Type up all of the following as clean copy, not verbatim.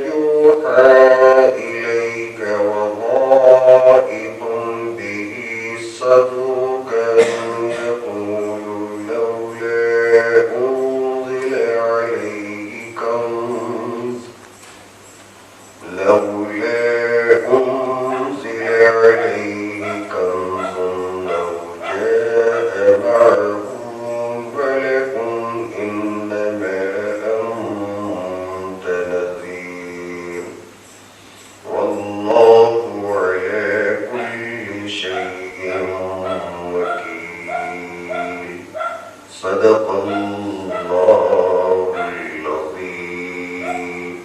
يوحى إليك وضائق به صدرك أن يقولوا لولا أنزل عليه كنز أو جاء معه ملك إنما أنت نذير والله على كل شيء وكيل صدق الله العظيم.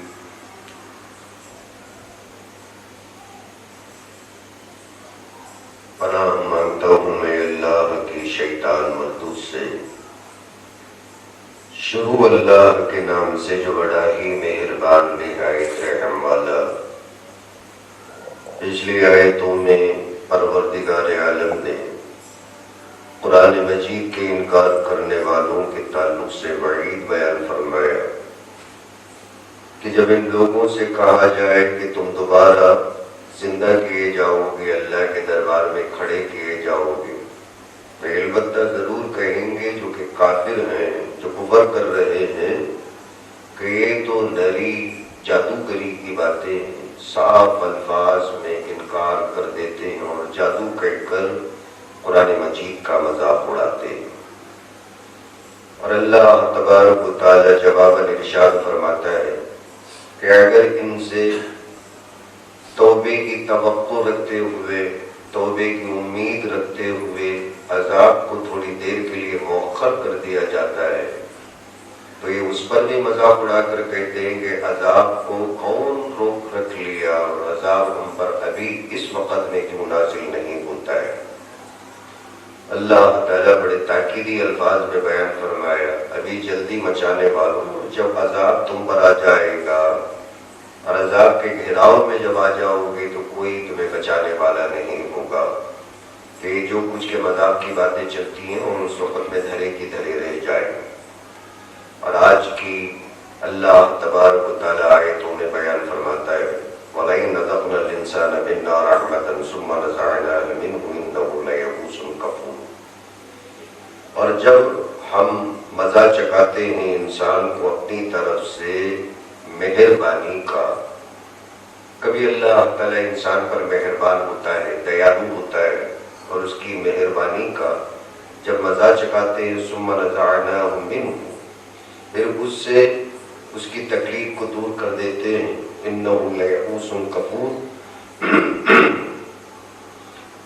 پناہ مانگتا ہوں میں اللہ کی شیطان مردود سے، شروع اللہ کے نام سے جو بڑا ہی مہربان نہایت رحم والا۔ پچھلی آیتوں میں پروردگار عالم نے قرآن مجید کے انکار کرنے والوں کے تعلق سے وعید بیان فرمایا کہ جب ان لوگوں سے کہا جائے کہ تم دوبارہ زندہ کیے جاؤ گے، اللہ کے دربار میں کھڑے کیے جاؤ گے، تو البتہ ضرور کہیں گے جو کہ کافر ہیں، جو کفر کر رہے ہیں، کہ یہ تو نری جادوگری کی باتیں ہیں، صاف الفاظ میں انکار کر دیتے ہیں اور جادو کہہ کر قرآن مجید کا مذاق اڑاتے ہیں۔ اور اللہ تبارک و تعالی جواباً ارشاد فرماتا ہے کہ اگر ان سے توبے کی توقع رکھتے ہوئے، توبے کی امید رکھتے ہوئے عذاب کو تھوڑی دیر کے لیے مؤخر کر دیا جاتا ہے تو یہ اس پر بھی مذاق اڑا کر کہتے ہیں کہ عذاب کو کون روک رکھ لیا اور عذاب ہم پر ابھی اس وقت میں کیوں نازل نہیں ہوتا ہے۔ اللہ تعالیٰ بڑے تاکیدی الفاظ میں بیان فرمایا، ابھی جلدی مچانے والوں، جب عذاب تم پر آ جائے گا اور عذاب کے گھیراؤ میں جب آ جاؤ گے تو کوئی تمہیں بچانے والا نہیں ہوگا، کہ جو کچھ کے مذاق کی باتیں چلتی ہیں اور اس وقت میں دھرے کی دھرے رہ جائیں۔ اور آج کی اللہ تبارک و تعالیٰ آیتوں میں بیان فرماتا ہے وَلَئِنْ أَذَقْنَا الْإِنسَانَ مِنَّا رَحْمَةً ثُمَّ نَزَعْنَاهَا مِنْهُ إِنَّهُ لَيَئُوسٌ كَفُورٌ۔ اور جب ہم مزہ چکھاتے ہیں انسان کو اپنی طرف سے مہربانی کا، کبھی اللہ تعالیٰ انسان پر مہربان ہوتا ہے، دیالو ہوتا ہے، اور اس کی مہربانی کا جب مزہ چکھاتے ہیں ثم نزعناہ منہ، پھر اس سے اس کی تکلیف کو دور کر دیتے ہیں، انہ لیئوس کفور،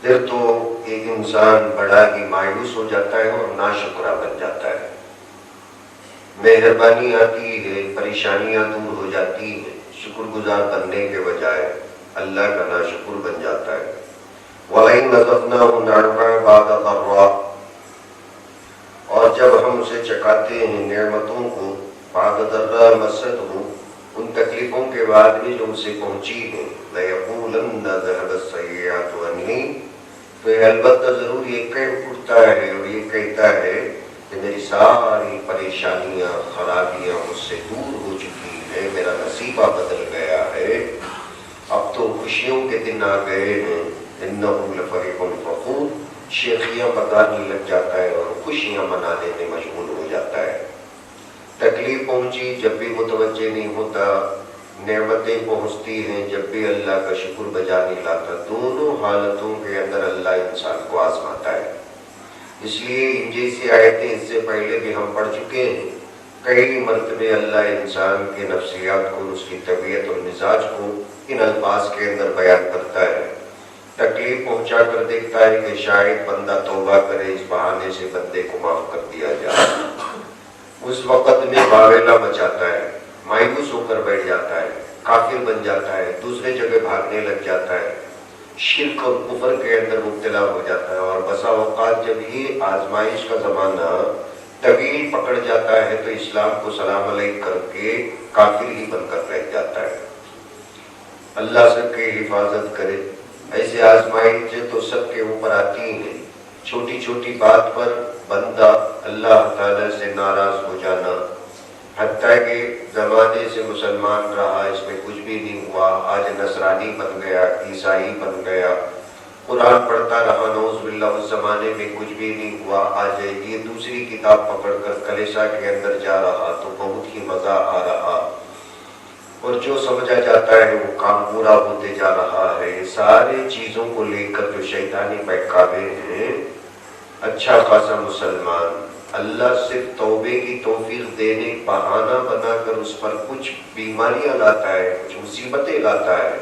پھر تو ایک انسان بڑا ہی مایوس ہو جاتا ہے اور ناشکرا بن جاتا ہے۔ مہربانی آتی ہے، پریشانیاں دور ہو جاتی ہیں، شکر گزار بننے کے بجائے اللہ کا ناشکر بن جاتا ہے۔ وَلَئِنْ نَذَقْنَاهُ نَعْمَةً بَعْدَ ضَرَّاءٍ، اور جب ہم اسے چکھاتے ہیں نعمتوں کو، بعد ضراء مَسَّتْهُ، ان تکلیفوں کے بعد بھی جو اسے پہنچی ہیں، لَيَقُولَنَّ ذَهَبَ السَّيِّئَاتُ عَنِّي، تو البتہ ضرور یہ کہہ اٹھتا ہے اور یہ کہتا ہے کہ میری ساری پریشانیاں خرابیاں مجھ سے دور ہو چکی ہیں، میرا نصیبہ بدل گیا ہے، اب تو خوشیوں کے دن آ گئے ہیں، انہ لفریح فخور، شیخیاں بتانے لگ جاتا ہے اور خوشیاں منانے میں مشغول ہو جاتا ہے۔ تکلیف پہنچی جب بھی متوجہ نہیں ہوتا، نعمتیں پہنچتی ہیں جب بھی اللہ کا شکر بجا نہیں لاتا، دونوں حالتوں کے اندر اللہ انسان کو آزماتا ہے۔ اس لیے ان جیسی آیتیں اس سے پہلے بھی ہم پڑھ چکے ہیں، کئی مرتبے اللہ انسان کے نفسیات کو، اس کی طبیعت اور مزاج کو ان الفاظ کے اندر بیان کرتا ہے۔ تکلیف پہنچا کر دیکھتا ہے کہ شاید بندہ توبہ کرے، اس بہانے سے بندے کو معاف کر دیا جائے، اس وقت میں باویلا مچاتا ہے، مایوس ہو کر بیٹھ جاتا ہے، کافر بن جاتا ہے، دوسرے جگہ بھاگنے لگ جاتا ہے، شرک اور کفر کے اندر مبتلا ہو جاتا ہے، اور بسا اوقات جب یہ آزمائش کا زمانہ طویل پکڑ جاتا ہے تو اسلام کو سلام علیک کر کے کافر ہی بن کر رہ جاتا ہے۔ اللہ سب کی حفاظت کرے۔ ایسے آزمائشیں تو سب کے اوپر آتی ہیں، چھوٹی چھوٹی بات پر بندہ اللہ تعالیٰ سے ناراض ہو جانا، حتیٰ کہ زمانے سے مسلمان رہا، اس میں کچھ بھی نہیں ہوا، آج نصرانی بن گیا، عیسائی بن گیا، قرآن پڑھتا رہا، نعوذ باللہ، اس زمانے میں کچھ بھی نہیں ہوا، آج یہ دوسری کتاب پکڑ کر کلیسا کے اندر جا رہا تو بہت ہی مزہ آ رہا، اور جو سمجھا جاتا ہے وہ کام پورا ہوتے جا رہا ہے۔ یہ سارے چیزوں کو لے کر جو شیطانی بہکاوے ہیں، اچھا خاصا مسلمان اللہ صرف توبے کی توفیق دینے بہانہ بنا کر اس پر کچھ بیماریاں لاتا ہے، کچھ مصیبتیں لاتا ہے،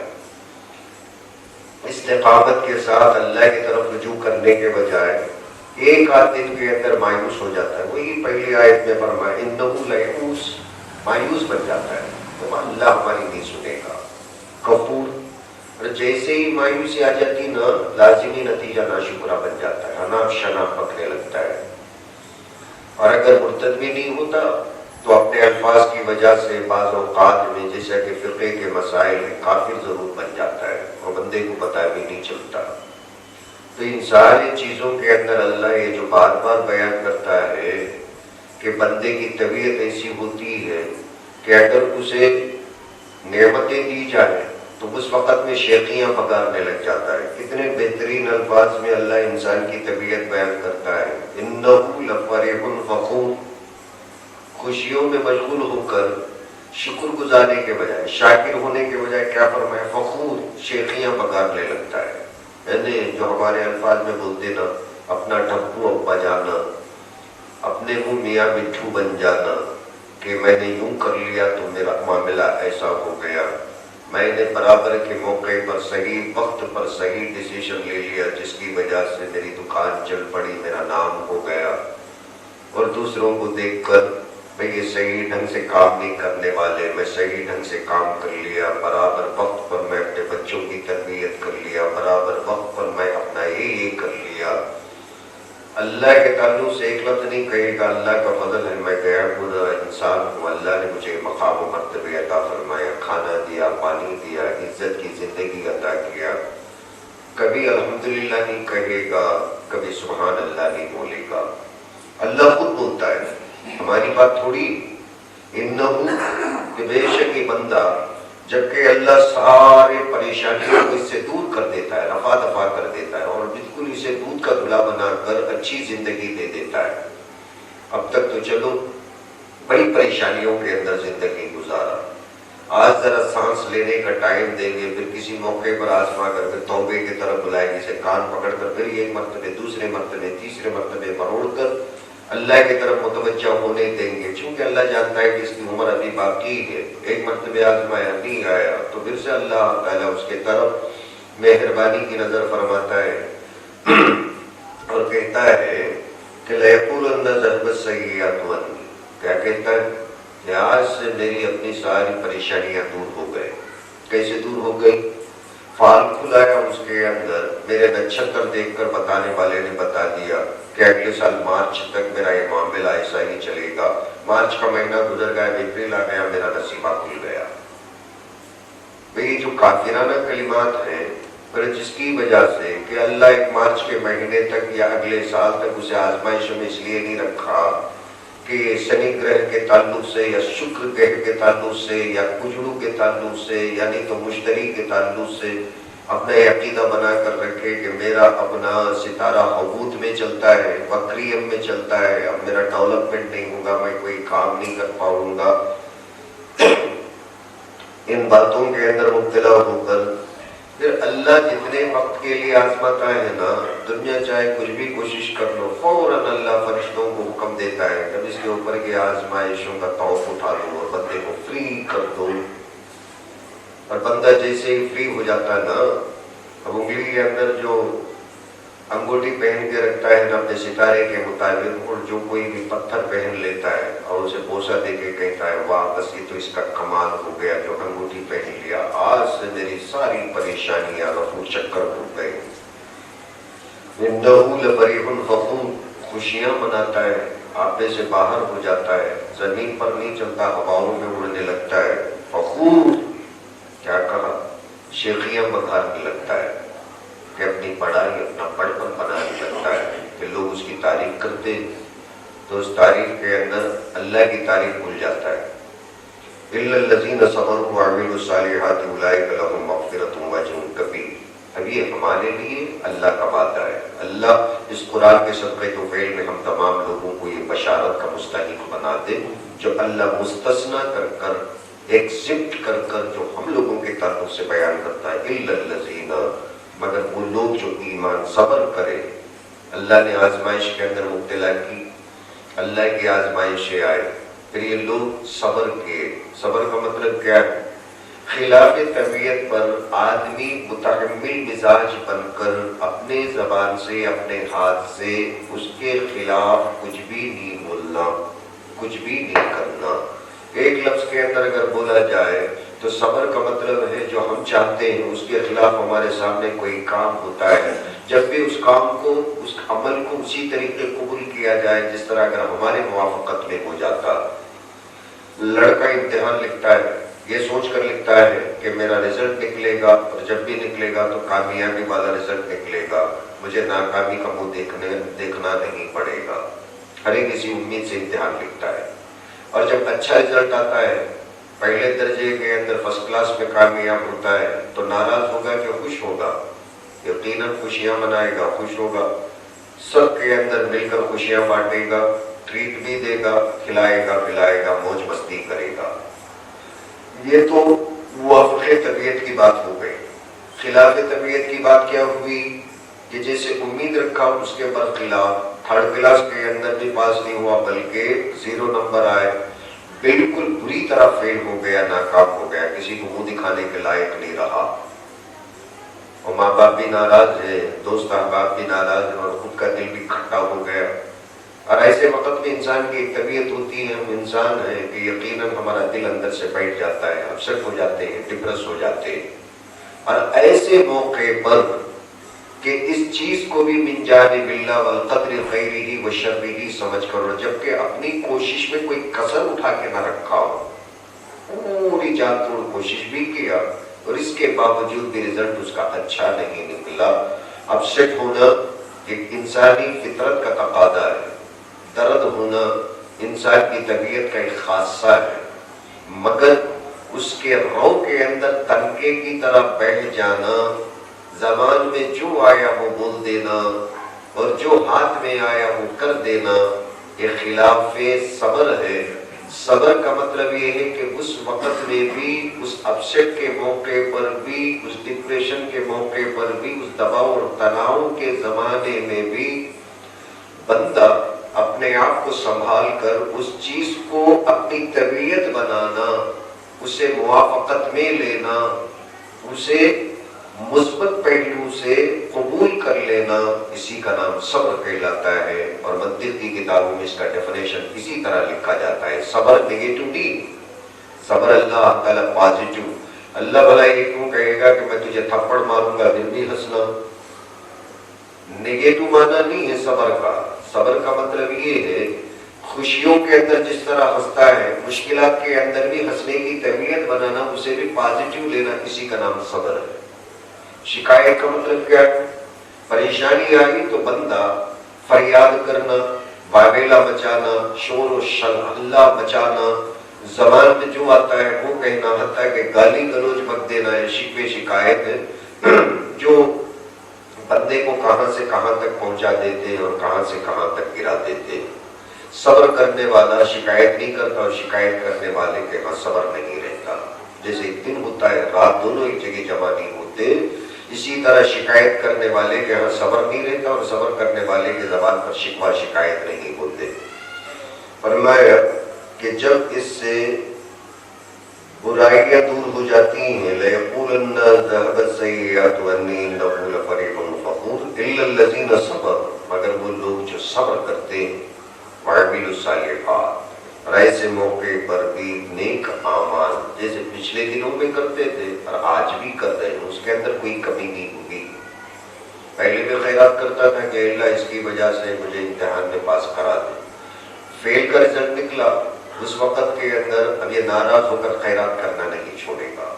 استقامت کے ساتھ اللہ کی طرف رجوع کرنے کے بجائے ایک آدھ دن کے اندر مایوس ہو جاتا ہے۔ وہی پہلی آیت میں فرمایا انہ لیئوس، مایوس بن جاتا ہے، تو اللہ ہماری نہیں سنے گا۔ کفور، اور جیسے ہی مایوسی آ جاتی نا، لازمی نتیجہ ناشکرا بن جاتا ہے، حناف شناف پکنے لگتا ہے، اور اگر مرتد بھی نہیں ہوتا تو اپنے الفاظ کی وجہ سے بعض اوقات میں جیسا کہ فقہ کے مسائل میں کافر ضرور بن جاتا ہے اور بندے کو پتہ بھی نہیں چلتا۔ تو ان ساری چیزوں کے اندر اللہ یہ جو بار بار بیان کرتا ہے کہ بندے کی طبیعت ایسی ہوتی ہے کہ اگر اسے نعمتیں دی جائیں تو اس وقت میں شیخیاں پکارنے لگ جاتا ہے۔ کتنے بہترین الفاظ میں اللہ انسان کی طبیعت بیان کرتا ہے، انہ لفرح فخور، خوشیوں میں مشغول ہو کر شکر گزارنے کے بجائے، شاکر ہونے کے بجائے کیا فرمایا، فخور، شیخیاں پکارنے لگتا ہے۔ یعنی جو ہمارے الفاظ میں بولتے نا، اپنا ٹھپو ابا جانا، اپنے منہ میاں مٹھو بن جانا کہ میں نے یوں کر لیا تو میرا معاملہ ایسا ہو گیا، میں نے برابر کے موقع پر صحیح وقت پر صحیح ڈیسیشن لے لیا جس کی وجہ سے میری دکان چل پڑی، میرا نام ہو گیا، اور دوسروں کو دیکھ کر میں یہ صحیح ڈھنگ سے کام نہیں کرنے والے، میں صحیح ڈھنگ سے کام کر لیا، برابر وقت پر میں اپنے بچوں کی تربیت کر لیا، برابر وقت پر میں اپنا یہ کر لیا۔ اللہ کے تعلق سے ایک لفظ نہیں کہے گا اللہ کا فضل ہے، میں گیا خدا انسان ہوں، اللہ نے مجھے مقام و مرتبہ عطا فرمایا، کھانا دیا، پانی دیا، عزت کی زندگی عطا کیا، کبھی الحمدللہ نہیں کہے گا، کبھی سبحان اللہ نہیں بولے گا۔ اللہ خود بولتا ہے، ہماری بات تھوڑی، انہو کہ بے شک یہ بندہ، جبکہ اللہ سارے پریشانیوں کو اس سے دور کر دیتا ہے، رفع دفع کر دیتا ہے، اور بالکل اسے دودھ کا دھلا بنا کر اچھی زندگی دے دیتا ہے۔ اب تک تو چلو بڑی پریشانیوں کے اندر زندگی گزارا، آج ذرا سانس لینے کا ٹائم دیں گے، پھر کسی موقع پر آزما کر کے توبے کی طرف بلائے گی، اسے کان پکڑ کر پھر ایک مرتبہ، دوسرے مرتبہ، تیسرے مرتبہ مروڑ کر اللہ کی طرف متوجہ ہونے دیں گے، چونکہ اللہ جانتا ہے کہ اس کی عمر ابھی باقی ہے، ایک مرتبہ آزمایا نہیں آیا تو پھر سے اللہ تعالیٰ اس کے طرف مہربانی کی نظر فرماتا ہے اور کہتا ہے کہ لَيَقُولُنَّ ذَهَبَ السَّيِّئَاتُ عَنِّي، کیا کہتا ہے کہ آج سے میری اپنی ساری پریشانیاں دور ہو گئے۔ کیسے دور ہو گئی؟ فال کھلایا اس کے اندر، میرے نچھتر دیکھ کر بتانے والے نے بتا دیا کہ اگلے سال مارچ تک میرا یہ معاملہ ایسا ہی چلے گا، مارچ کا مہینہ گزر گیا، اپریل آ گیا، میرا نصیبہ کھل گیا۔ یہ جو کافرانہ کلمات ہیں، پھر جس کی وجہ سے کہ اللہ ایک مارچ کے مہینے تک یا اگلے سال تک اسے آزمائشوں میں اس لیے نہیں رکھا کہ شنی گرہ کے تعلق سے یا شکر گرہ کے تعلق سے یا کجڑو کے تعلق سے یعنی تو مشتری کے تعلق سے اپنا عقیدہ بنا کر رکھے کہ میرا اپنا ستارہ حبوط میں چلتا ہے، وکریم میں چلتا ہے، اب میرا ڈیولپمنٹ نہیں ہوگا، میں کوئی کام نہیں کر پاؤں گا۔ ان باتوں کے اندر مبتلا ہو کر پھر اللہ جتنے وقت کے لیے آزماتا ہے نا، دنیا چاہے کچھ بھی کوشش کر لو، فوراً اللہ فرشتوں کو حکم دیتا ہے کہ اس کے اوپر کی آزمائشوں کا طوف اٹھا دو اور بندے کو فری کر دو۔ اور بندہ جیسے ہی فری ہو جاتا ہے نا، اب انگلی کے اندر جو انگوٹھی پہن کے رکھتا ہے نا اپنے ستارے کے مطابق، اور جو کوئی بھی پتھر پہن لیتا ہے اور اسے بوسہ دے کے کہتا ہے واہ بس یہ تو اس کا کمال ہو گیا جو انگوٹھی پہن لیا، آج سے میری ساری پریشانیاں رفو چکر ہو گئی۔ انہ لفریح فخور، خوشیاں مناتا ہے، آپے سے باہر ہو جاتا ہے، زمین پر نہیں چلتا، ہواؤں میں اڑنے لگتا ہے۔ فخور کیا کہا؟ شیخیاں بکھارنے لگتا ہے کہ اپنی پڑھائی اپنا بڑپن بنانے لگتا ہے کہ لوگ اس کی تعریف کرتے تو اس تعریف کے اندر اللہ کی تعریف بھول جاتا ہے. الا الذین صبروا وعملوا الصالحات اولئک لهم مغفرۃ واجر کبیر. اب یہ ہمارے لیے اللہ کا وعدہ ہے. اللہ اس قرآن کے صدقے تو فعل میں ہم تمام لوگوں کو یہ بشارت کا مستحق بنا دے. جو اللہ مستثنا کر کر ایکسپٹ کر کر جو ہم لوگوں کے تعلق سے بیان کرتا ہے الا الذین، مگر وہ لوگ جو ایمان صبر کرے. اللہ نے آزمائش کے اندر مبتلا کی، اللہ کی آزمائشیں آئے، پھر یہ لوگ صبر کیے. صبر کا مطلب کیا ہے؟ خلاف طبیعت پر آدمی متحمل مزاج بن کر اپنے زبان سے اپنے ہاتھ سے اس کے خلاف کچھ بھی نہیں بولنا، کچھ بھی نہیں کرنا. ایک لفظ کے اندر اگر بولا جائے تو صبر کا مطلب ہے جو ہم چاہتے ہیں اس کے خلاف ہمارے سامنے کوئی کام ہوتا ہے، جب بھی اس کام کو، اس عمل کو اسی طریقے قبول کیا جائے جس طرح اگر ہمارے موافقت میں ہو جاتا. لڑکا امتحان لکھتا ہے، یہ سوچ کر لکھتا ہے کہ میرا رزلٹ نکلے گا اور جب بھی نکلے گا تو کامیابی والا رزلٹ نکلے گا، مجھے ناکامی کا منہ دیکھنا نہیں پڑے گا. ہر ایک اسی امید سے امتحان لکھتا ہے. اور جب اچھا رزلٹ آتا ہے، پہلے درجے کے اندر فرسٹ کلاس میں کامیاب ہوتا ہے تو ناراض ہوگا کہ خوش ہوگا؟ یقیناً خوشیاں منائے گا، خوش ہوگا. سب کے اندر مل کر خوشیاں بانٹے گا، ٹریٹ بھی دے گا، کھلائے گا پلائے گا، موج مستی کرے گا. یہ تو موافق طبیعت کی بات ہو گئی. خلاف طبیعت کی بات کیا ہوئی کہ جیسے امید رکھا اس کے برخلاف تھرڈ کلاس کے اندر بھی پاس نہیں ہوا بلکہ 0 نمبر آئے، بالکل بری طرح فیل ہو گیا، ناکام ہو گیا، کسی کو منہ دکھانے کے لائق نہیں رہا. اور ماں باپ بھی ناراض ہے، دوست احباب بھی ناراض ہے، اور خود کا دل بھی کھٹا ہو گیا. اور ایسے وقت میں انسان کی ایک طبیعت ہوتی ہے، ہم انسان ہیں کہ یقیناً ہمارا دل اندر سے بیٹھ جاتا ہے، اپسیٹ ہو جاتے ہیں، ڈپریس ہو جاتے ہیں. اور ایسے موقع پر کہ اس چیز کو بھی من جانب اللہ والقدر خیرہ و شرہ سمجھ کر، جبکہ اپنی کوشش میں کوئی کسر اٹھا کے نہ رکھا ہو، پوری جان توڑ کوشش بھی کیا اور اس کے باوجود بھی رزلٹ اس کا اچھا نہیں نکلا. اپسیٹ ہونا ایک انسانی فطرت کا تقاضا ہے، درد ہونا انسان کی طبیعت کا ایک خاصہ ہے، مگر اس کے رو کے اندر تنکے کی طرح بیٹھ جانا، زبان میں جو آیا وہ بول دینا اور جو ہاتھ میں آیا وہ کر دینا، یہ خلاف صبر ہے. صبر کا مطلب یہ ہے کہ اس وقت میں بھی، اس اپسیٹ کے موقع پر بھی، اس ڈپریشن کے موقع پر بھی، اس دباؤ اور تناؤ کے زمانے میں بھی بندہ اپنے آپ کو سنبھال کر اس چیز کو اپنی طبیعت بنانا، اسے موافقت میں لینا، اسے مثبت پہلو سے قبول کر لینا، اسی کا نام صبر کہلاتا ہے. اور منطق کی کتابوں میں اس کا ڈیفینیشن اسی طرح لکھا جاتا ہے. صبر نیگیٹو نہیں، صبر اللہ تعالیٰ پازیٹو. اللہ بھلا یہ کیوں کہے گا کہ میں تجھے تھپڑ ماروں گا پھر بھی ہنسنا؟ نیگیٹو معنی نہیں ہے صبر کا. صبر کا مطلب یہ ہے خوشیوں کے اندر جس طرح ہنستا ہے، مشکلات کے اندر بھی ہنسنے کی طبیعت بنانا، اسے بھی پازیٹو لینا، اسی کا نام صبر ہے. شکایت کا مطلب کیا ہے؟ پریشانی آئی تو بندہ فریاد کرنا، واویلا مچانا، شور و ہلہ مچانا، زبان میں جو آتا ہے وہ کہنا، حتیٰ کہ گالی گلوچ مت دینا ہے، شکوے شکایت ہے جو بندے کو کہاں سے کہاں تک پہنچا دیتے ہیں اور کہاں سے کہاں تک گرا دیتے ہیں. صبر کرنے والا شکایت نہیں کرتا اور شکایت کرنے والے کے ہاں صبر نہیں رہتا. جیسے ایک دن ہوتا ہے رات دونوں ایک جگہ جمع نہیں ہوتے، اسی طرح شکایت کرنے والے کے ہاں صبر نہیں رہتا اور صبر کرنے والے کے زبان پر شکوہ شکایت نہیں بولتے. فرمایا کہ جب اس سے برائیاں دور ہو جاتی ہیں، لَيَقُولَنَّ ذَهَبَتْ السَّيِّئَاتُ عَنِّي إِنَّهُ لَفَرِحٌ فَخُورٌ إِلَّا الَّذِينَ صَبَرُوا، مگر وہ لوگ جو صبر کرتے ہیں، وَعَمِلُوا الصَّالِحَاتِ، اور ایسے موقع پر بھی نیک اعمال جیسے پچھلے دنوں میں کرتے تھے اور آج بھی کر رہے ہیں، اس کے اندر کوئی کمی نہیں ہوگی. پہلے بھی خیرات کرتا تھا کہ اللہ اس کی وجہ سے مجھے امتحان میں پاس کرا دے، فیل کا رزلٹ نکلا، اس وقت کے اندر اب یہ ناراض ہو کر خیرات کرنا نہیں چھوڑے گا،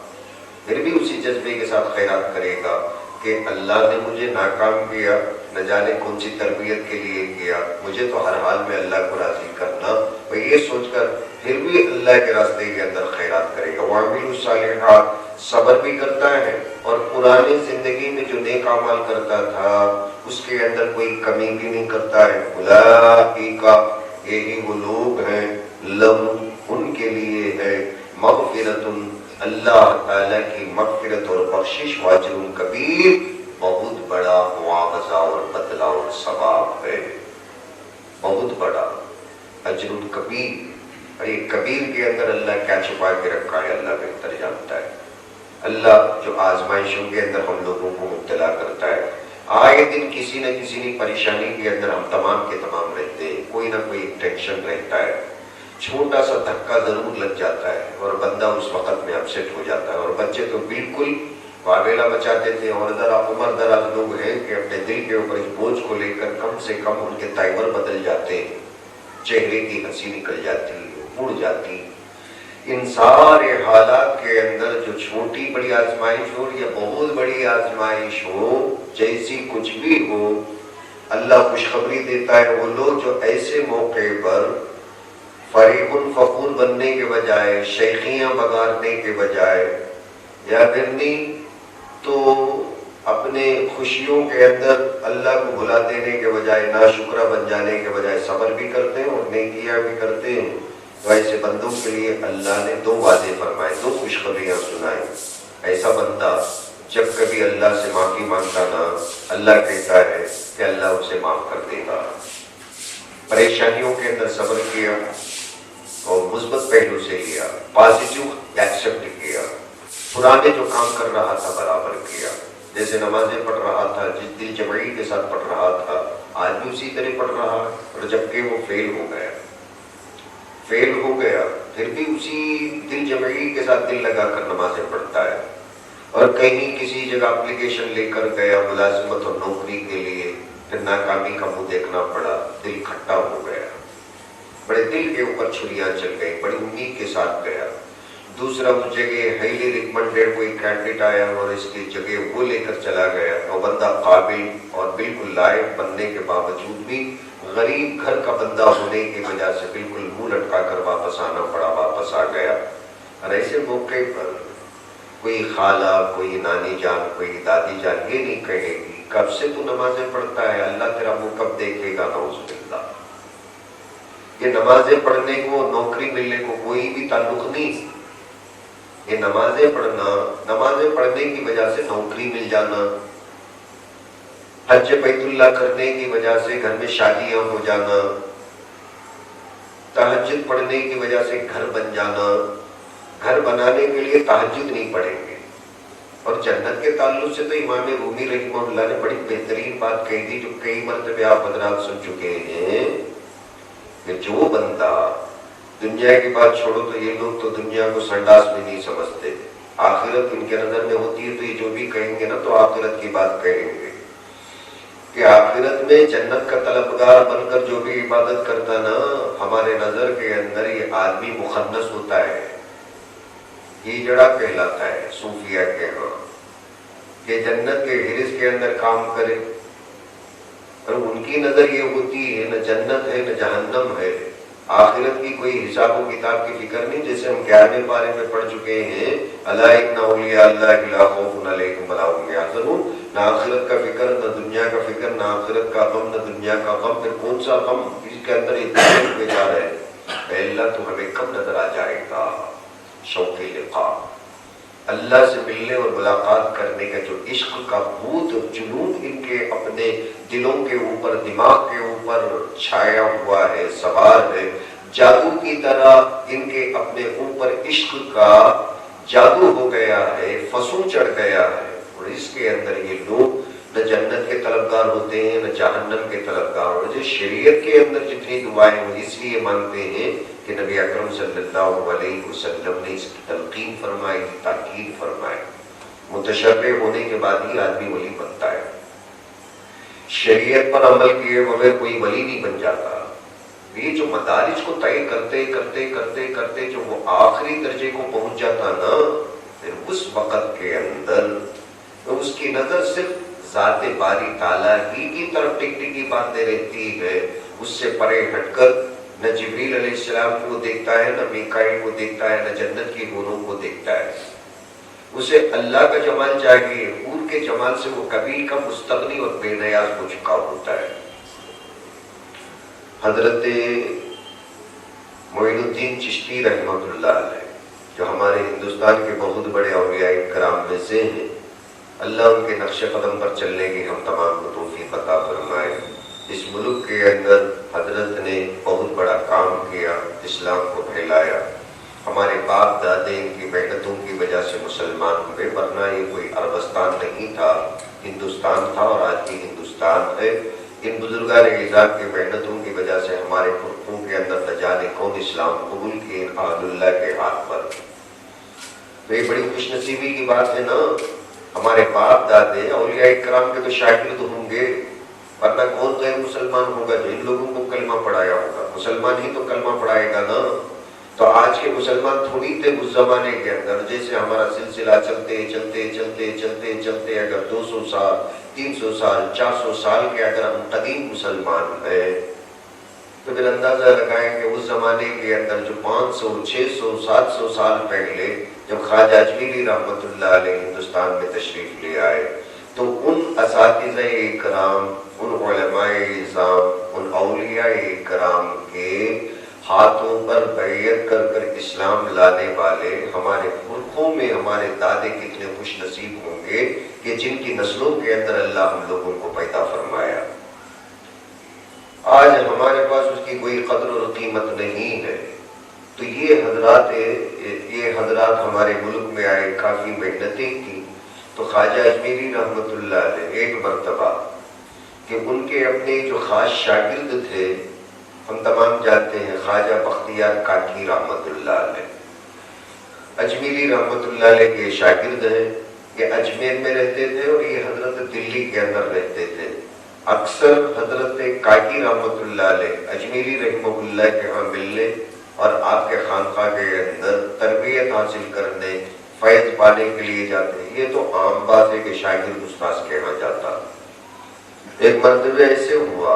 پھر بھی اسی جذبے کے ساتھ خیرات کرے گا کہ اللہ نے مجھے ناکام کیا، نہ جانے کون سی تربیت کے لیے کیا، مجھے تو ہر حال میں اللہ کو راضی کرنا، وہ یہ سوچ کر پھر بھی اللہ کے راستے کے اندر خیرات کرے گا۔ وَعَمِلُوا الصَّالِحَاتِ، صبر بھی کرتا ہے، اور پرانی زندگی میں جو نیک اعمال کرتا تھا اس کے اندر کوئی کمی بھی نہیں کرتا ہے۔ اولئک، یہی وہ لوگ ہیں، لہم، ان کے لیے ہے، مغفرۃ، اللہ تعالیٰ کی مغفرت اور بخشش، واجر کبیر، بہت بڑا معاوضہ اور بدلہ اور ثواب ہے، بہت بڑا اجر کبیر۔ اور یہ کبیر کے اندر اللہ کیا چھپا کے رکھا ہے اللہ بہتر جانتا ہے۔ اللہ جو آزمائشوں کے اندر ہم لوگوں کو مبتلا کرتا ہے، آئے دن کسی نہ کسی پریشانی کے اندر ہم تمام کے تمام رہتے ہیں، کوئی نہ کوئی ٹینشن رہتا ہے، چھوٹا سا دھکا ضرور لگ جاتا ہے اور بندہ اس وقت میں اپسیٹ ہو جاتا ہے۔ اور بچے تو بالکل واویلا مچاتے تھے، اور ذرا عمر دراز لوگ ہیں کہ اپنے دل کے اوپر اس بوجھ کو لے کر کم سے کم ان کے تائور بدل جاتے ہیں، چہرے کی ہنسی نکل جاتی ہے، اڑ جاتی۔ ان سارے حالات کے اندر جو چھوٹی بڑی آزمائش ہو یا بہت بڑی آزمائش ہو، جیسی کچھ بھی ہو، اللہ خوشخبری دیتا ہے وہ لوگ جو ایسے موقع پر فریح فخور بننے کے بجائے، شیخیاں بگارنے کے بجائے، یا پھر نہیں تو اپنے خوشیوں کے اندر اللہ کو بھلا دینے کے بجائے، ناشکرہ بن جانے کے بجائے صبر بھی کرتے ہیں اور نیکیاں بھی کرتے ہیں، تو ایسے بندوں کے لیے اللہ نے دو وعدے فرمائے، دو خوشخبریاں سنائیں۔ ایسا بندہ جب کبھی اللہ سے معافی مانگتا نا، اللہ کہتا ہے کہ اللہ اسے معاف کر دے گا۔ پریشانیوں کے اندر صبر کیا اور مثبت پہلو سے لیا، پازیٹیو ایکسپٹ کیا، پرانے جو کام کر رہا تھا برابر کیا، جیسے نمازیں پڑھ رہا تھا، جس دل جمعی کے ساتھ پڑھ رہا تھا، آج بھی اسی طرح پڑھ رہا ہے، اور جبکہ وہ فیل ہو گیا پھر بھی اسی دل جمعی کے ساتھ دل لگا کر نمازیں پڑھتا ہے۔ اور کہیں کسی جگہ اپلیکیشن لے کر گیا ملازمت اور نوکری کے لیے، پھر ناکامی کا منہ دیکھنا پڑا، دل کھٹا ہو گیا، بڑے دل کے اوپر چھریاں چل گئی، بڑی امید کے ساتھ گیا۔ دوسرا اس جگہ ہائیلی ریکمنڈیڈ کوئی کینڈیڈیٹ آیا اور اس کی جگہ وہ لے کر چلا گیا، وہ بندہ قابل اور بالکل لائق بننے کے باوجود بھی غریب گھر کا بندہ ہونے کی وجہ سے بالکل منہ لٹکا کر واپس آنا پڑا، واپس آ گیا۔ اور ایسے موقع پر کوئی خالہ، کوئی نانی جان، کوئی دادی جان یہ نہیں کہے گی کب سے تو نمازیں پڑھتا ہے، اللہ تیرا منہ کب دیکھے گا، نعوذ باللہ۔ یہ نمازیں پڑھنے کو، نوکری ملنے کو کوئی بھی تعلق نہیں، یہ نمازیں پڑھنا، نمازیں پڑھنے کی وجہ سے نوکری مل جانا، حج بیت اللہ کرنے کی وجہ سے گھر میں شادیاں ہو جانا، تہجد پڑھنے کی وجہ سے گھر بن جانا، گھر بنانے کے لیے تہجد نہیں پڑھیں گے۔ اور جنت کے تعلق سے تو امام رومی رحمہ اللہ نے بڑی بہترین بات کہی تھی، جو کئی مرتبہ آپ حضرات سن چکے ہیں، کہ جو بندہ دنیا کی بات چھوڑو تو یہ لوگ تو دنیا کو سنڈاس میں نہیں سمجھتے، آخرت ان کے نظر میں ہوتی ہے، تو یہ جو بھی کہیں گے نا تو آخرت کی بات کہیں گے کہ آخرت میں جنت کا طلبگار بن کر جو بھی عبادت کرتا نا، ہمارے نظر کے اندر یہ آدمی مخنث ہوتا ہے، یہ جڑا کہلاتا ہے صوفیہ کے ہاں، کہ جنت کے حرص کے اندر کام کرے، اور ان کی نظر یہ ہوتی ہے نہ جنت ہے نہ جہنم ہے، آخرت کی کوئی حساب و کتاب کی فکر نہیں، جیسے ہم 11ویں بارے میں پڑھ چکے ہیں، الا ان اولیاء اللہ لا خوف علیہم ولا هم یحزنون، نہ آخرت کا فکر، نہ دنیا کا فکر، نہ آخرت کا غم، نہ دنیا کا غم، پھر کون سا غم اس کے اندر اتنے میں جا رہے ہیں، اے اللہ تو ہمیں کب نظر آ جائے گا۔ شوق لقاء، اللہ سے ملنے اور ملاقات کرنے کا جو عشق کا بھوت اور جنون ان کے اپنے دلوں کے اوپر، دماغ کے اوپر چھایا ہوا ہے، سوار ہے، جادو کی طرح ان کے اپنے اوپر عشق کا جادو ہو گیا ہے، فسوں چڑھ گیا ہے، اور اس کے اندر یہ لوگ نہ جنت کے طلبگار ہوتے ہیں نہ جہنم کے طلبگار ہوتے ہیں۔ شریعت کے اندر جتنی دعائیں وہ اس لیے مانگتے ہیں کہ نبی اکرم صلی اللہ علیہ وسلم نے اس کی تلقین فرمائی، تاکید فرمائی، متشرع ہونے کے بعد ہی آدمی ولی بنتا ہے، شریعت پر عمل کیے بغیر کوئی ولی نہیں بن جاتا۔ یہ جو مدارج کو طے کرتے کرتے کرتے کرتے جو وہ آخری درجے کو پہنچ جاتا نا، پھر اس وقت کے اندر اس کی نظر صرف ذات باری تعالیٰ ہی کی طرف ٹکٹکی باندھے رہتی ہے، اس سے پرے ہٹ کر نہ جبریل علیہ السلام کو دیکھتا ہے، نہ میکائیل کو دیکھتا ہے، نہ جنت کی حوروں کو دیکھتا ہے۔ اسے اللہ کا جمال چاہیے، حور کے جمال سے وہ کبھی کا مستغنی اور بے نیاز ہو چکا ہوتا ہے۔ حضرت معین الدین چشتی رحمۃ اللہ علیہ، جو ہمارے ہندوستان کے بہت بڑے اولیاء کرام میں سے ہیں، اللہ ان کے نقش قدم پر چلنے کی ہم تمام کو توفیق عطا فرمائے۔ اس ملک کے اندر حضرت نے بہت بڑا کام کیا، اسلام کو پھیلایا۔ ہمارے باپ دادے کی محنتوں کی وجہ سے مسلمان ہوئے، ورنہ یہ کوئی عربستان نہیں تھا، ہندوستان تھا، اور آج بھی ہندوستان ہے۔ ان بزرگان اعزاز کی محنتوں کی وجہ سے ہمارے فرقوں کے اندر نہ جانے کون اسلام قبول کیے اہل اللہ کے ہاتھ پر۔ تو یہ بڑی خوش نصیبی کی بات ہے نا، ہمارے باپ دادے اولیاء اکرام کے تو شاگرد ہوں گے، ورنہ کون غیر مسلمان ہوگا جو ان لوگوں کو کلمہ پڑھایا ہوگا؟ مسلمان ہی تو کلمہ پڑھائے گا نا۔ تو آج کے مسلمان تھوڑی تھے اس زمانے کے اندر، جیسے ہمارا سلسلہ چلتے چلتے چلتے چلتے چلتے اگر 200 سال 300 سال 400 سال کے اگر ہم قدیم مسلمان ہیں تو پھر اندازہ لگائیں کہ اس زمانے کے اندر جو 500 600 700 سال پہلے جب خواجہ اجمیری رحمۃ اللہ علیہ ہندوستان میں تشریف لے آئے تو ان اساتذہ اکرام، ان علماء اعظام، ان اولیاء اکرام کے ہاتھوں پر بیعت کر کر اسلام لانے والے ہمارے فرقوں میں ہمارے دادے کتنے خوش نصیب ہوں گے کہ جن کی نسلوں کے اندر اللہ ہم لوگوں کو پیدا فرمایا۔ آج ہمارے پاس اس کی کوئی قدر اور قیمت نہیں ہے۔ تو یہ حضرات ہمارے ملک میں آئے، کافی محنتیں کی۔ تو خواجہ اجمیری رحمۃ اللہ علیہ ایک مرتبہ کہ ان کے اپنے جو خاص شاگرد تھے، ہم تمام جانتے ہیں خواجہ بختیار کاکی رحمۃ اللہ علیہ، اجمیری رحمۃ اللہ علیہ کے شاگرد ہیں۔ یہ اجمیر میں رہتے تھے اور یہ حضرت دلی کے اندر رہتے تھے۔ اکثر حضرت کاکی رحمۃ اللہ علیہ اجمیری رحمہ اللہ کے ہاں ملنے اور آپ کے خانقاہ کے اندر تربیت حاصل کرنے، فیض پانے کے لیے جاتے ہیں۔ یہ تو عام بات ہے کہ شاگرد استاذ کے ہاں جاتا۔ ایک مرتبہ ایسے ہوا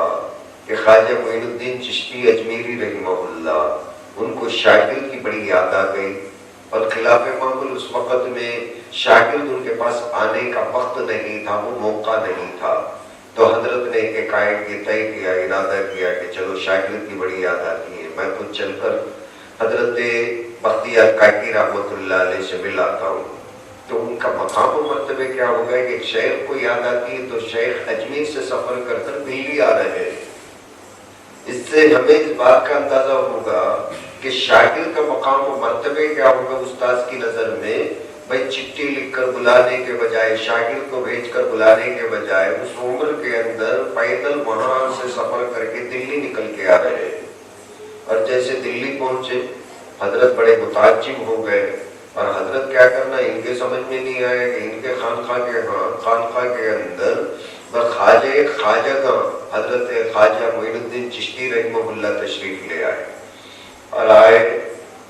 کہ خواجہ معین الدین چشتی اجمیری رحمہ اللہ، ان کو شاگرد کی بڑی یاد آ گئی، اور خلاف معمول اس وقت میں شاگرد ان کے پاس آنے کا وقت نہیں تھا، وہ موقع نہیں تھا۔ تو حضرت نے ایک یہ طے کیا، ارادہ کیا کہ چلو شاگرد کی بڑی یاد آتی ہے، میں خود چل کر حضرت بختیار کاکی رحمۃ اللہ علیہ سے مل آتا ہوں۔ تو ان کا مقام و مرتبہ کیا ہوگا کہ ایک شیخ کو یاد آتی ہے تو شیخ اجمیر سے سفر کر کر دلی آ رہے ہیں۔ اس سے ہمیں اس بات کا اندازہ ہوگا کہ شاگرد کا مقام و مرتبہ کیا ہوگا استاذ کی نظر میں۔ بھائی چٹھی لکھ کر بلانے کے بجائے، شاگرد کو بھیج کر بلانے کے بجائے، اس عمر کے اندر پیدل وہاں سے سفر کر کے دلی نکل کے آ رہے ہیں۔ اور جیسے دلی پہنچے حضرت بڑے متعجب ہو گئے، اور حضرت کیا کرنا ان کے سمجھ میں نہیں آیا کہ ان کے خانقاہ کے اندر خواجہ کا حضرت خواجہ معین الدین چشتی رحمہ اللہ تشریف لے آئے، اور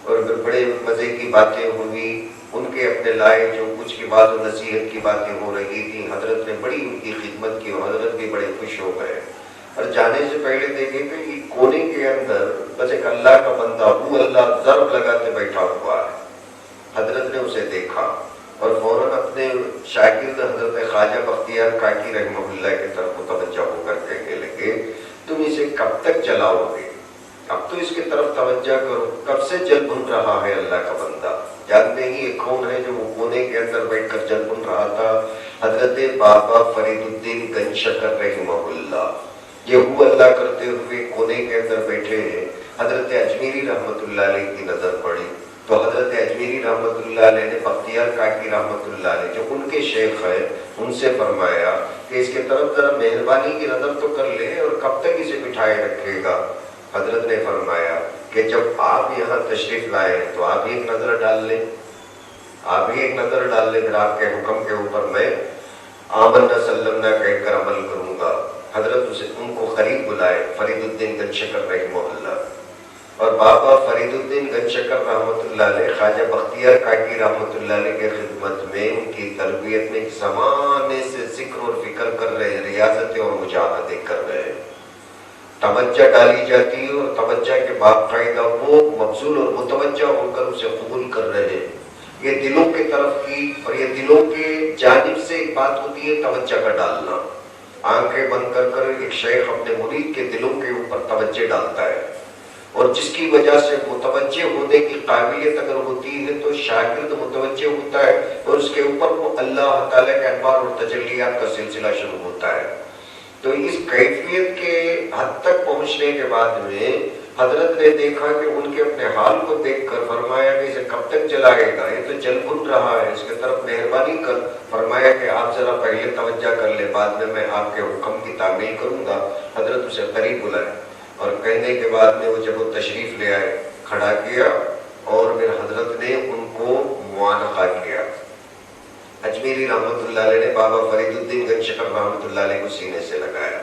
اور بڑے مزے کی باتیں ہوئی، ان کے اپنے لائے جو کچھ کی بات و نصیحت کی باتیں ہو رہی تھی، حضرت نے بڑی ان کی خدمت کی اور حضرت بھی بڑے خوش ہو گئے۔ اور جانے سے پہلے دیکھیں کہ یہ کونے کے اندر بس ایک اللہ کا بندہ، وہ اللہ ضرب لگاتے بیٹھا ہوا ہے۔ حضرت نے اسے دیکھا اور فوراً اپنے شاگرد حضرت خواجہ بختیار کاکی رحمہ اللہ کی طرف متوجہ ہو کر کہنے لگے، تم اسے کب تک چلاؤ گے؟ اب تو اس کی طرف توجہ کرو، کب سے جل بن رہا ہے اللہ کا بندہ۔ جانتے ہی یہ کون ہے جو وہ کونے کے اندر بیٹھ کر جل بن رہا تھا؟ حضرت بابا فرید الدین گنج شکر رحمہ اللہ، یہ وہ اللہ کرتے ہوئے کونے کے اندر بیٹھے ہیں۔ حضرت اجمیری رحمۃ اللہ علیہ کی نظر پڑی تو حضرت اجمیری رحمۃ اللہ علیہ نے بختیار کاکی رحمۃ اللہ علیہ جو ان کے شیخ ہیں ان سے فرمایا کہ اس کے طرف ذرا مہربانی کی نظر تو کر لے، اور کب تک اسے بٹھائے رکھے گا؟ حضرت نے فرمایا کہ جب آپ یہاں تشریف لائے تو آپ ایک نظر ڈال لیں، آپ ہی ایک نظر ڈال لیں، پھر آپ کے حکم کے اوپر میں آمنا سلمنا کہہ کر عمل کروں گا۔ حضرت ان کو قریب بلائے، فرید الدین گنج شکر رحمہ اللہ، اور بابا فرید الدین گنج شکر رحمۃ اللہ علیہ خواجہ بختیار کاکی رحمۃ اللہ علیہ کے خدمت میں ان کی تربیت میں زمانے سے ذکر اور فکر کر رہے ہیں، ریاضتیں اور مجاہدے کر رہے ہیں، توجہ ڈالی جاتی ہے اور توجہ کے باقاعدہ وہ مبذول اور متوجہ ہو کر اسے قبول کر رہے ہیں۔ یہ دلوں کی طرف کی اور یہ دلوں کے جانب سے ایک بات ہوتی ہے توجہ کا ڈالنا، آنکھیں بند کر کر ایک شیخ اپنے مرید کے دلوں کے اوپر توجہ ڈالتا ہے، اور جس کی وجہ سے متوجہ ہونے کی قابلیت اگر ہوتی ہے تو شاگرد متوجہ ہوتا ہے اور اس کے اوپر وہ اللہ تعالیٰ کے انوار اور تجلیات کا سلسلہ شروع ہوتا ہے۔ تو اس کیفیت کے حد تک پہنچنے کے بعد میں حضرت نے دیکھا کہ ان کے اپنے حال کو دیکھ کر فرمایا کہ اسے کب تک جلائے گا، یہ تو جل بھن رہا ہے، اس کی طرف مہربانی کر۔ فرمایا کہ آپ ذرا پہلے توجہ کر لیں، بعد میں آپ کے حکم کی تعمیل کروں گا۔ حضرت اسے قریب بلائے اور کہنے کے بعد میں وہ جب وہ تشریف لے آئے، کھڑا کیا اور پھر حضرت نے ان کو معانقہ کیا۔ اجمیری رحمۃ اللہ علیہ نے بابا فرید الدین گنج شکر رحمۃ اللہ علیہ کو سینے سے لگایا۔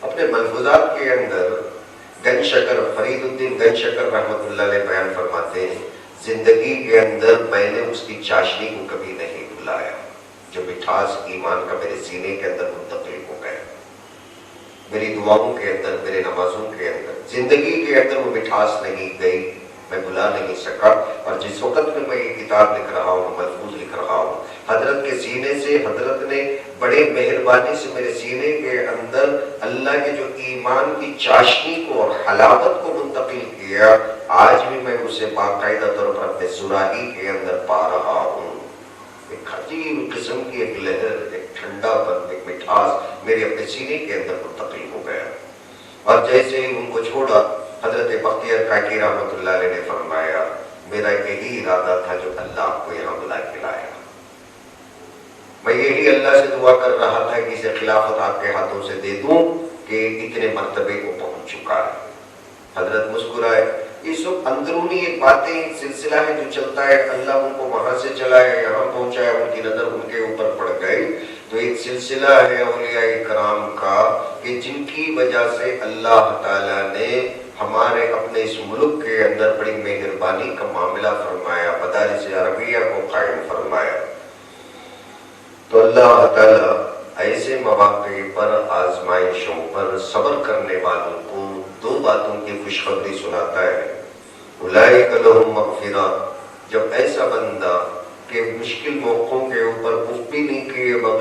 اپنے ملفوظات کے اندر گنج شکر فرید الدین گنج شکر رحمۃ اللہ علیہ بیان فرماتے ہیں، زندگی کے اندر میں نے اس کی چاشنی کو کبھی نہیں بھلایا، جو مٹھاس ایمان کا میرے سینے کے اندر منتقل ہو گیا، میری دعاؤں کے اندر، میرے نمازوں کے اندر، زندگی کے اندر وہ مٹھاس نہیں گئی، میں بھلا نہیں سکا۔ اور جس وقت میں یہ کتاب لکھ رہا ہوں، ملفوظ لکھ رہا ہوں، حضرت کے سینے سے حضرت نے بڑے مہربانی سے میرے سینے کے اندر اللہ کے جو ایمان کی چاشنی کو اور حلاوت کو منتقل کیا، آج بھی میں اسے باقاعدہ طور پر اپنے سراہی کے اندر پا رہا ہوں۔ ایک عجیب قسم کی ایک لہر، ایک ٹھنڈا پن، ایک مٹھاس میرے اپنے سینے کے اندر منتقل ہو گیا۔ اور جیسے ہی ان کو چھوڑا، حضرت بختیار کاکی رحمۃ اللہ علیہ نے فرمایا، میرا یہی ارادہ تھا جو اللہ آپ کو یہاں بلا کے لایا، میں یہی اللہ سے دعا کر رہا تھا کہ اسے خلافت آپ کے ہاتھوں سے دے دوں کہ اتنے مرتبے کو پہنچ چکا ہے۔ حضرت مسکرائے۔ یہ سب اندرونی ایک باتیں، ایک سلسلہ ہے جو چلتا ہے، اللہ ان کو وہاں سے چلایا، یہاں پہنچایا، ان کی نظر ان کے اوپر پڑ گئی۔ تو ایک سلسلہ ہے اولیاء کرام کا کہ جن کی وجہ سے اللہ تعالیٰ نے ہمارے اپنے اس ملک کے اندر بڑی مہربانی کا معاملہ فرمایا، مدارس عربیہ کو قائم فرمایا۔ تو اللہ تعالیٰ ایسے مواقع پر، آزمائشوں پر صبر کرنے والوں کو دو باتوں کی خوشخبری سناتا ہے۔ اولئک لہم مغفرہ، جب ایسا بندہ کہ مشکل موقعوں کے اوپر اف بھی نہیں کیے بغیر